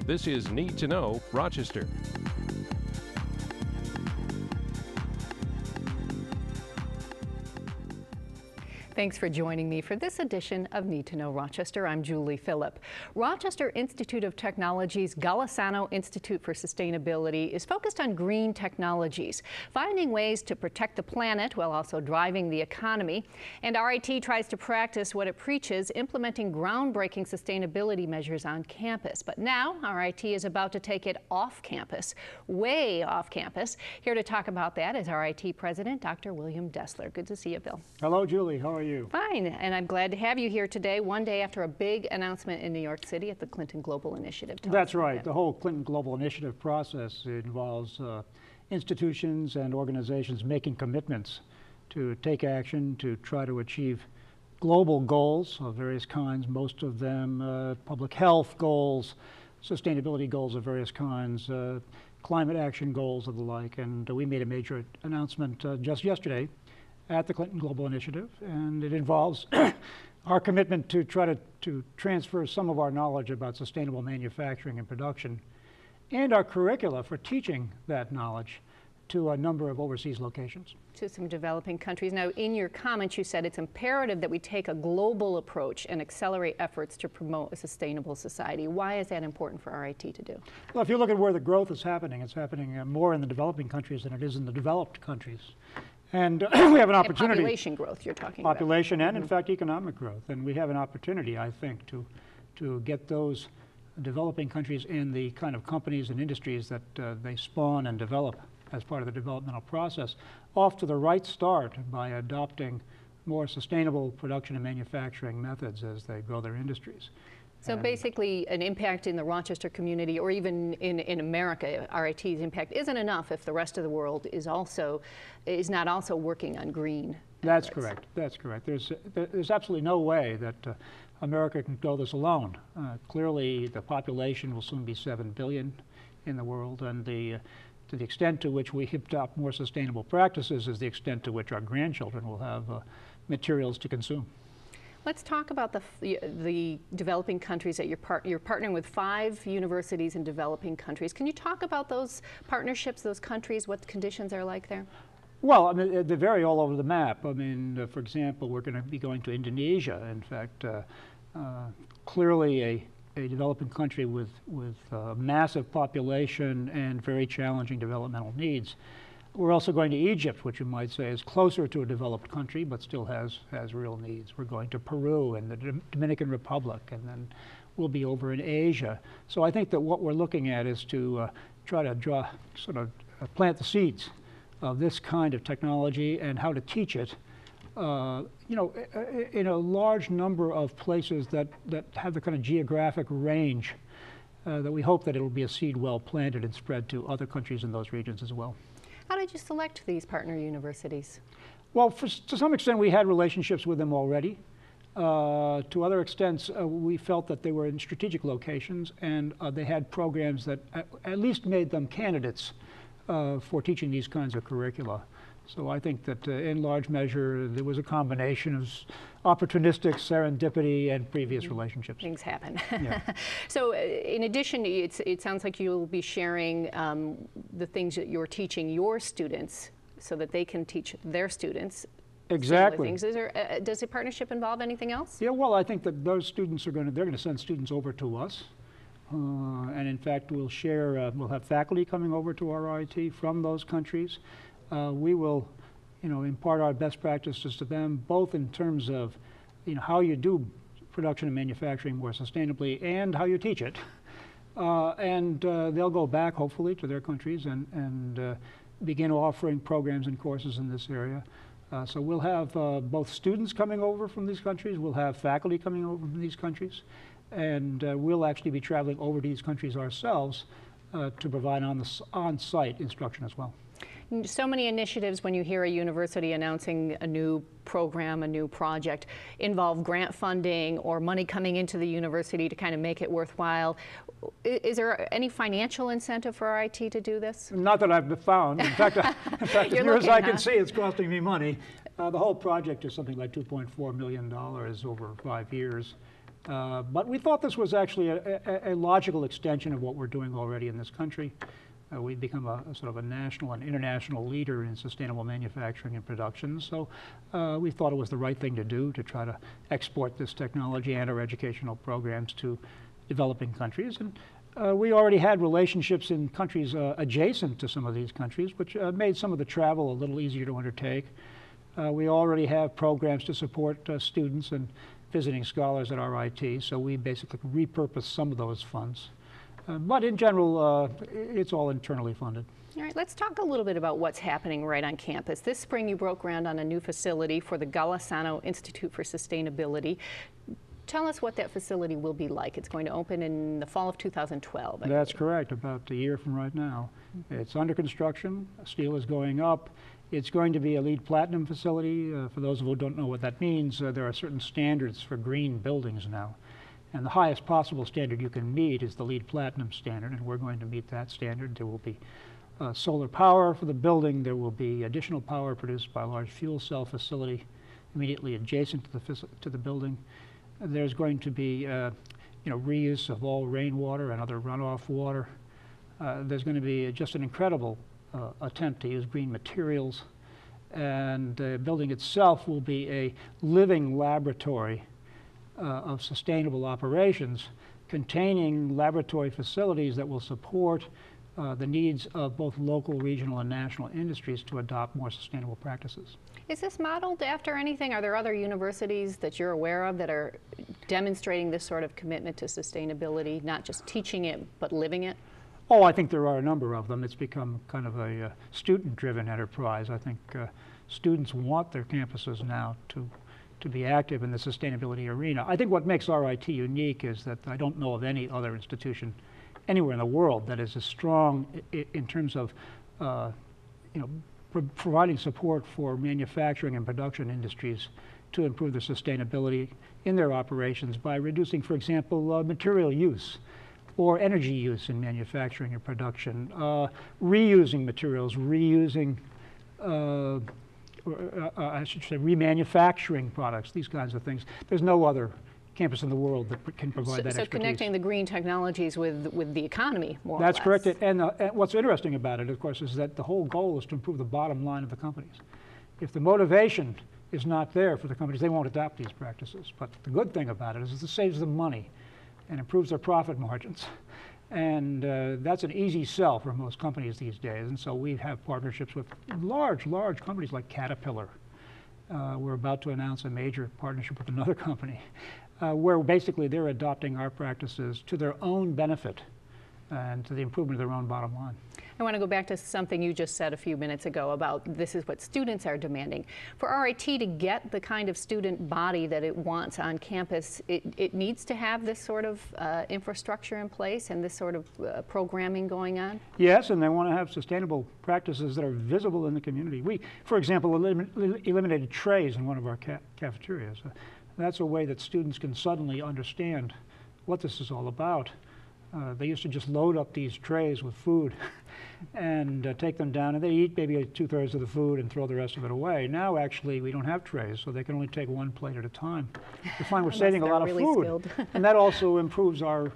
This is Need to Know Rochester. Thanks for joining me for this edition of Need to Know Rochester. I'm Julie Phillip. Rochester Institute of Technology's Golisano Institute for Sustainability is focused on green technologies, finding ways to protect the planet while also driving the economy. And RIT tries to practice what it preaches, implementing groundbreaking sustainability measures on campus. But now RIT is about to take it off campus, way off campus. Here to talk about that is RIT President Dr. William Destler. Good to see you, Bill. Hello, Julie. How are you? Fine, and I'm glad to have you here today, one day after a big announcement in New York City at the Clinton Global Initiative. That's right. The whole Clinton Global Initiative process involves institutions and organizations making commitments to take action to try to achieve global goals of various kinds, most of them public health goals, sustainability goals of various kinds, climate action goals of the like, and we made a major announcement just yesterday at the Clinton Global Initiative, and it involves our commitment to try to transfer some of our knowledge about sustainable manufacturing and production and our curricula for teaching that knowledge to a number of overseas locations. To some developing countries. Now, in your comments, you said it's imperative that we take a global approach and accelerate efforts to promote a sustainable society. Why is that important for RIT to do? Well, if you look at where the growth is happening, it's happening more in the developing countries than it is in the developed countries. And we have an opportunity. Population growth you're talking about. Population and, in fact, economic growth. And we have an opportunity, I think, to get those developing countries in the kind of companies and industries that they spawn and develop as part of the developmental process off to the right start by adopting more sustainable production and manufacturing methods as they grow their industries. So basically an impact in the Rochester community or even in America, RIT's impact isn't enough if the rest of the world is not also working on green. That's correct. That's correct. There's absolutely no way that America can go this alone. Clearly the population will soon be 7 billion in the world, and to the extent to which we adopt more sustainable practices is the extent to which our grandchildren will have materials to consume. Let's talk about the developing countries that you're partnering with 5 universities in developing countries. Can you talk about those partnerships, those countries, what the conditions are like there? Well, I mean, they vary all over the map. I mean, for example, we're going to be going to Indonesia. In fact, clearly a developing country with a massive population and very challenging developmental needs. We're also going to Egypt, which you might say is closer to a developed country, but still has real needs. We're going to Peru and the Dominican Republic, and then we'll be over in Asia. So I think that what we're looking at is to try to plant the seeds of this kind of technology and how to teach it, you know, in a large number of places that have the kind of geographic range that we hope that it'll be a seed well planted and spread to other countries in those regions as well. How did you select these partner universities? Well, to some extent, we had relationships with them already. To other extents, we felt that they were in strategic locations, and they had programs that at least made them candidates for teaching these kinds of curricula. So I think that in large measure, there was a combination of opportunistic serendipity and previous relationships. Things happen. Yeah. So in addition, it sounds like you'll be sharing the things that you're teaching your students so that they can teach their students. Exactly. Things. Does the partnership involve anything else? Yeah, well, I think that those students they're going to send students over to us. And in fact, we'll have faculty coming over to our RIT from those countries. We will, you know, impart our best practices to them, both in terms of, you know, how you do production and manufacturing more sustainably and how you teach it. And they'll go back, hopefully, to their countries and begin offering programs and courses in this area. So we'll have both students coming over from these countries, we'll have faculty coming over from these countries, and we'll actually be traveling over to these countries ourselves to provide on-site instruction as well. So many initiatives, when you hear a university announcing a new program, a new project, involve grant funding or money coming into the university to kind of make it worthwhile. Is there any financial incentive for RIT to do this? Not that I've found. In fact, as near as I can see, it's costing me money. The whole project is something like $2.4 million over 5 years. But we thought this was actually a logical extension of what we're doing already in this country. We've become a sort of a national and international leader in sustainable manufacturing and production. So we thought it was the right thing to do to try to export this technology and our educational programs to developing countries. And we already had relationships in countries adjacent to some of these countries, which made some of the travel a little easier to undertake. We already have programs to support students and visiting scholars at RIT, so we basically repurposed some of those funds. But in general, it's all internally funded. All right, let's talk a little bit about what's happening right on campus. This spring you broke ground on a new facility for the Golisano Institute for Sustainability. Tell us what that facility will be like. It's going to open in the fall of 2012. That's correct, about a year from right now. It's under construction, steel is going up. It's going to be a LEED Platinum facility. For those of you who don't know what that means, there are certain standards for green buildings now. And the highest possible standard you can meet is the LEED Platinum standard, and we're going to meet that standard. There will be solar power for the building. There will be additional power produced by a large fuel cell facility immediately adjacent to the building. There's going to be reuse of all rainwater and other runoff water. There's going to be just an incredible attempt to use green materials, and the building itself will be a living laboratory of sustainable operations containing laboratory facilities that will support the needs of both local, regional, and national industries to adopt more sustainable practices. Is this modeled after anything? Are there other universities that you're aware of that are demonstrating this sort of commitment to sustainability, not just teaching it, but living it? Oh, I think there are a number of them. It's become kind of a student-driven enterprise. I think students want their campuses now to be active in the sustainability arena. I think what makes RIT unique is that I don't know of any other institution anywhere in the world that is as strong in terms of providing support for manufacturing and production industries to improve their sustainability in their operations by reducing, for example, material use or energy use in manufacturing and production, reusing materials, reusing, I should say, remanufacturing products, these kinds of things. There's no other campus in the world that can provide that expertise. So connecting the green technologies with the economy, more or less. That's correct. And what's interesting about it, of course, is that the whole goal is to improve the bottom line of the companies. If the motivation is not there for the companies, they won't adopt these practices. But the good thing about it is it saves them money and improves their profit margins. And that's an easy sell for most companies these days. And so we have partnerships with large companies like Caterpillar. We're about to announce a major partnership with another company where basically they're adopting our practices to their own benefit and to the improvement of their own bottom line. I want to go back to something you just said a few minutes ago about this is what students are demanding. For RIT to get the kind of student body that it wants on campus, it needs to have this sort of infrastructure in place and this sort of programming going on? Yes, and they want to have sustainable practices that are visible in the community. We, for example, eliminated trays in one of our cafeterias. That's a way that students can suddenly understand what this is all about. They used to just load up these trays with food and take them down, and they eat maybe 2/3 of the food and throw the rest of it away. Now, actually, we don't have trays, so they can only take one plate at a time. We find we're saving a lot of food, and that also improves our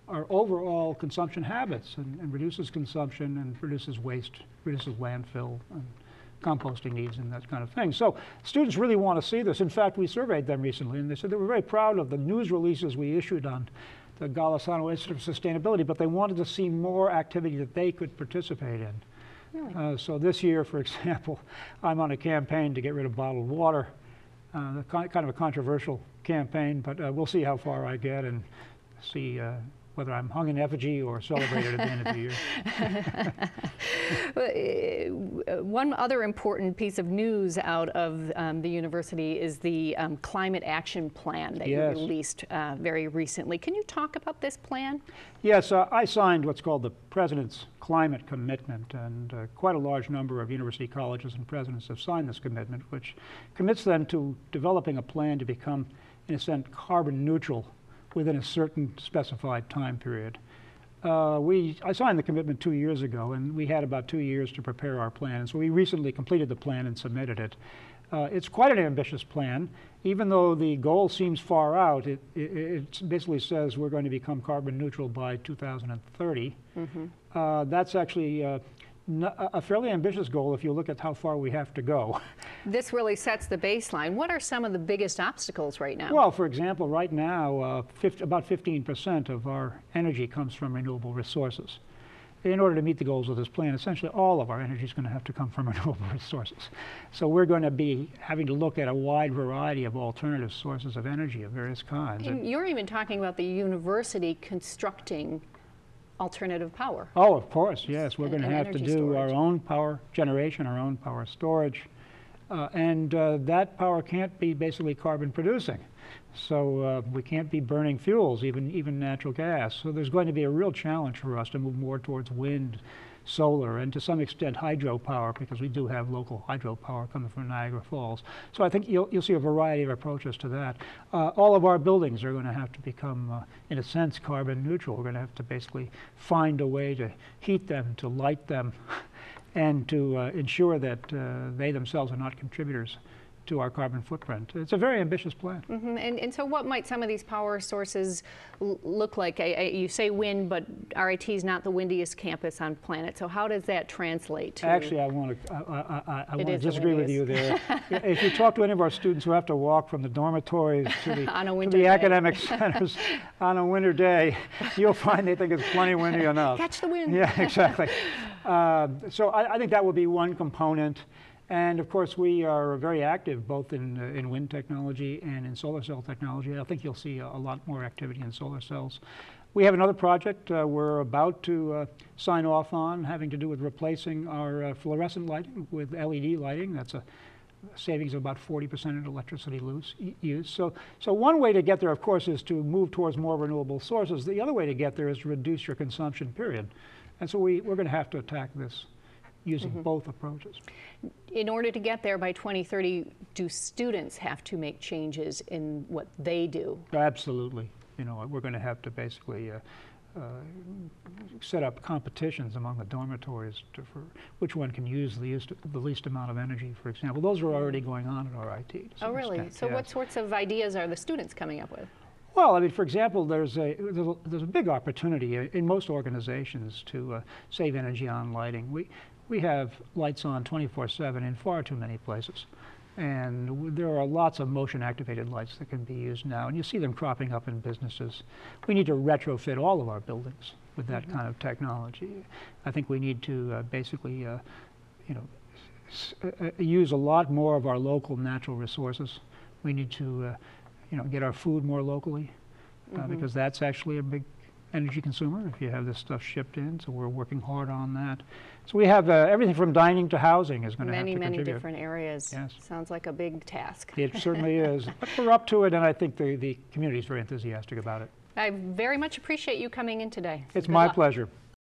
overall consumption habits and reduces consumption and reduces waste, reduces landfill and composting needs and that kind of thing. So students really want to see this. In fact, we surveyed them recently, and they said they were very proud of the news releases we issued on the Golisano Institute for Sustainability, but they wanted to see more activity that they could participate in. Really? So this year, for example, I'm on a campaign to get rid of bottled water, kind of a controversial campaign, but we'll see how far I get and see whether I'm hung in effigy or celebrated at the end of the year. One other important piece of news out of the university is the climate action plan that you released very recently. Can you talk about this plan? Yes, I signed what's called the President's Climate Commitment, and quite a large number of university colleges and presidents have signed this commitment, which commits them to developing a plan to become, in a sense, carbon neutral within a certain specified time period. I signed the commitment 2 years ago, and we had about 2 years to prepare our plan. So we recently completed the plan and submitted it. It's quite an ambitious plan. Even though the goal seems far out, it basically says we're going to become carbon neutral by 2030. That's actually a fairly ambitious goal if you look at how far we have to go. This really sets the baseline. What are some of the biggest obstacles right now? Well, for example, right now, about 15% of our energy comes from renewable resources. In order to meet the goals of this plan, essentially all of our energy is going to have to come from renewable resources. So we're going to be having to look at a wide variety of alternative sources of energy of various kinds. And you're even talking about the university constructing alternative power. Oh, of course, yes. We're going to have to do storage. our own power generation, our own power storage. And that power can't be basically carbon producing. So we can't be burning fuels, even natural gas. So there's going to be a real challenge for us to move more towards wind, solar, and to some extent hydropower, because we do have local hydropower coming from Niagara Falls. So I think you'll see a variety of approaches to that. All of our buildings are going to have to become, in a sense, carbon neutral. We're going to have to basically find a way to heat them, to light them, and to ensure that they themselves are not contributors to our carbon footprint. It's a very ambitious plan. And so what might some of these power sources look like? You say wind, but RIT is not the windiest campus on the planet. So how does that translate to? Actually, I want to disagree with you there. If you talk to any of our students who have to walk from the dormitories to the academic centers on a winter day, you'll find they think it's plenty windy enough. Catch the wind. Yeah, exactly. So I think that would be one component. And of course, we are very active both in wind technology and in solar cell technology. I think you'll see a lot more activity in solar cells. We have another project we're about to sign off on, having to do with replacing our fluorescent lighting with LED lighting. That's a savings of about 40% in electricity use. So one way to get there, of course, is to move towards more renewable sources. The other way to get there is to reduce your consumption, period. And so we're going to have to attack this using both approaches. In order to get there by 2030, do students have to make changes in what they do? Absolutely. You know, we're going to have to basically set up competitions among the dormitories for which one can use the least amount of energy, for example. Those are already going on at RIT. Oh, really? Extent, so yes. what sorts of ideas are the students coming up with? Well, I mean, for example, there's a big opportunity in most organizations to save energy on lighting. We have lights on 24/7 in far too many places. And there are lots of motion-activated lights that can be used now, and you see them cropping up in businesses. We need to retrofit all of our buildings with that kind of technology. I think we need to basically, use a lot more of our local natural resources. We need to, get our food more locally, because that's actually a big energy consumer if you have this stuff shipped in, so we're working hard on that. So we have everything from dining to housing is going to have to contribute. Many different areas. Yes. Sounds like a big task. It certainly is. But we're up to it, and I think the community is very enthusiastic about it. I very much appreciate you coming in today. It's my pleasure.